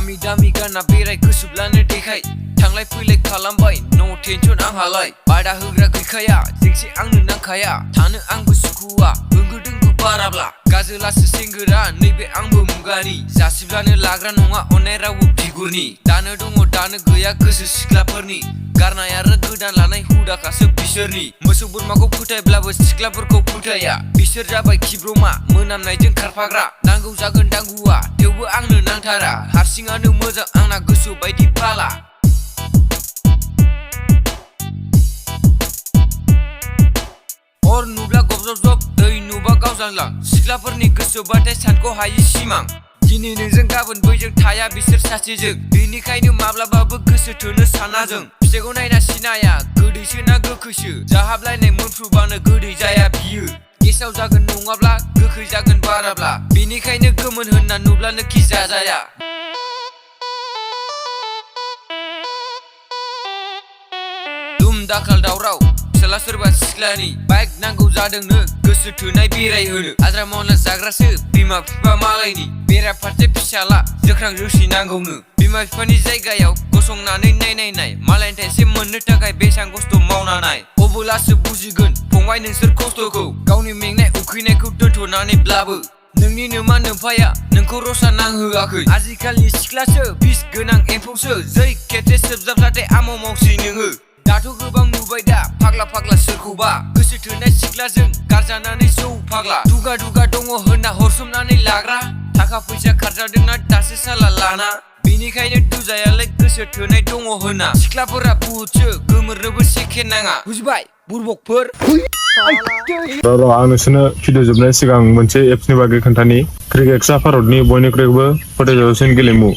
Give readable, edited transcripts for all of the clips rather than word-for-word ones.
दामी दामी गाना बेराय गोसोब्लानो देखाय थांलाय फैलाय खालामबाय नो टेनसन आंहालाय बादा होग्रा गैखाया जोंसे आंनो नांखाया थानो आंबो सुखुआ होंगो दोंगो बाराब्ला गाजोलासो सेंग्रा नैबे आंबो मुगानि जासिब्लानो लाग्रा नङा अननाय रावबो बिगुरनि दानो दङ दानो गैया गोसो सिख्लाफोरनि गारनाय आरो गोदान लानाय हुदाखासो बिसोरनि मोसौ बोरमाखौ फोथायब्लाबो सिख्लाफोरखौ फोथाया बिसोर जाबाय खिब्रमा मोनामनायजों खारफाग्रा नांगौ जागोन दांगुआ थेवबो आंनो नांथारा हारसिङानो मोजां आंना गोसो बायदि फाला हर नुब्ला गबजब दै नुबा गावजांलां सिख्लाफोरनि गोसोबाथाय सानखौ हायि सिमां दिनै नोंजों गाबोन बैजों थाया बिसोर सासेजों बेनिखायनो माब्लाबाबो गोसो थोनो साना जों फिथाइखौ नायना सिनाया गोदैसो ना गोखैसो जाहाबलायनाय मोनफ्रुबानो गोदै जाया बियो गेसाव जागोन नङाब्ला गोखै जागोन बाराब्ला बेनिखायनो गोमोन होनना नुब्लानो खि जाजाया दुम दाखाल दावराव फिसाला सोरबा सिख्लानि बाइक नांगौ जादोंनो गोसो थोनाय बेरायहोनो आद्रा मावना जाग्रासो बिमा बिफा मालायनि बेराफारसे फिसाला जोख्रां जोसि नांगौनो बिमा बिफानि जायगायाव गसंनानै नाय मालायनि थाइसे मोननो थाखाय बेसां खस्थ' मावना नाय अब्लासो बुजिगोन फंबाय नोंसोर खस्थ'खौ गावनि मेंनाय उखैनायखौ दोनथ'नानैब्लाबो नोंनि नोमा नोमफाया नोंखौ रसा नांहोआखै आजिखालिनि सिख्लासो बिस गोनां एम्फौसो जै खेबसे सोबजाब्लाथाय आमाव मावसै नोङो दाथ' गोबां नुबाय दा फाग्ला फाग्ला सोरखौबा गोसो थोनाय सिख्लाजों गारजानानै जौ फाग्ला दुगा दुगा दङ होनना हरसोमनानै लाग्रा थाखा फैसा खारजादोंना दासो साला लाना बेनिखायनो दुजायालाय गोसो थोनाय दङ होनना सिख्लाफोरा बुहुदसो गोमोरनोबो सेकेन्ड नाङा बुजिबाय बुरबकफोर आं नोंसोरनो भिडिअ जोबनायनि सिगां मोनसे एप्सनि बागै खोन्थानि क्रिकेटआ भारतनि बयनिख्रुइबो फोथायजाथावसिन गेलेमु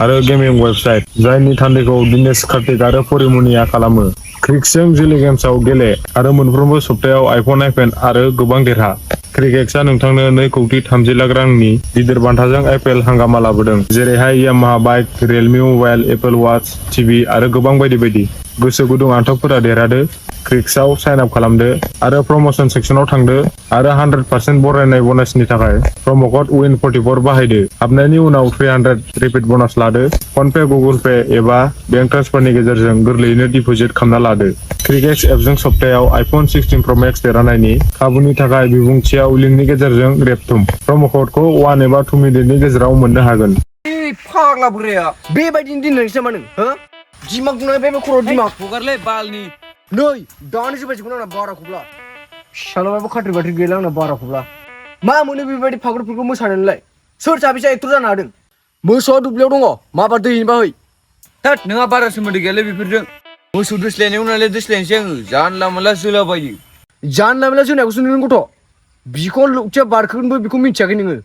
आरो गेमिं वेबसाइट जायनि थान्दैखौ दिनेश कार्तिक आरो परिमनिया खालामो क्रिक्सजों जिले गेम्सआव गेले आरो मोनफ्रोमबो सप्तायाव आइफन आइपेड आरो गोबां देरहा क्रिकेटआ नोंथांनो 2,30 लाख रांनि गिदिर बान्थाजों आइपिएल हांगामा लाबोदों जेरैहाय Yamaha bike Realme mobile Apple watch TV आरो गोबां बायदि बायदि गोसो गुदुं आन्थावफोरा देरहादो क्रिक्सआव साइन आप खालामदो आरो प्रमोशन सेक्सनाव थांदो आरो 100% बरायनाय ब'नासनि थाखाय प्रम' कड WIN44 बाहायदो हाबनायनि उनाव 300 रिपिट ब'नास लादो फनपे गुगोल पे एबा बेंक ट्रेन्सफारनि गेजेरजों गोरलैयैनो डिप'जिट खालामना लादो क्रिकेट एपजों सप्तायाव आइफन 16 प्र मेक्स देरहानायनि खाबुनि थाखाय बिबुंथियाव लिंकनि गेजेरजों रेबथुम प्रम' क'डखौ 1 एबा 2 मिनिटनि गेजेराव मोननो हागोन फाग्ला बुरैया बेबायदिनो दिननोसै नामा नों हो दिमाग बुंनाय बे खर' दिमाग हगारलै बालनि नै दानो जोबायजोबगोन आंना बाराखौब्ला फिसालाबाबो खाथ्रि बाथ्रि गैला आंना बाराखौब्ला मा मोनो बेबायदि फाग्लाफोरखौ मोसानानैलाय सोर साबेसे एक्टर जानो हादों मोसौआ दुब्लियाव दङ माबार दै हैनोबा है थोद नोंहा बारा सोमोन्दो गैयालै बेफोरजों मोसौ दोस्लायनायाव नालाय दोस्लायनोसै आङो जानला मोनला जोलाबायो जानला मोनला जोनायखौसो नों गथ' बिखौ लुथिया बारखोगोनबो बेखौ मिथियाखै नोङो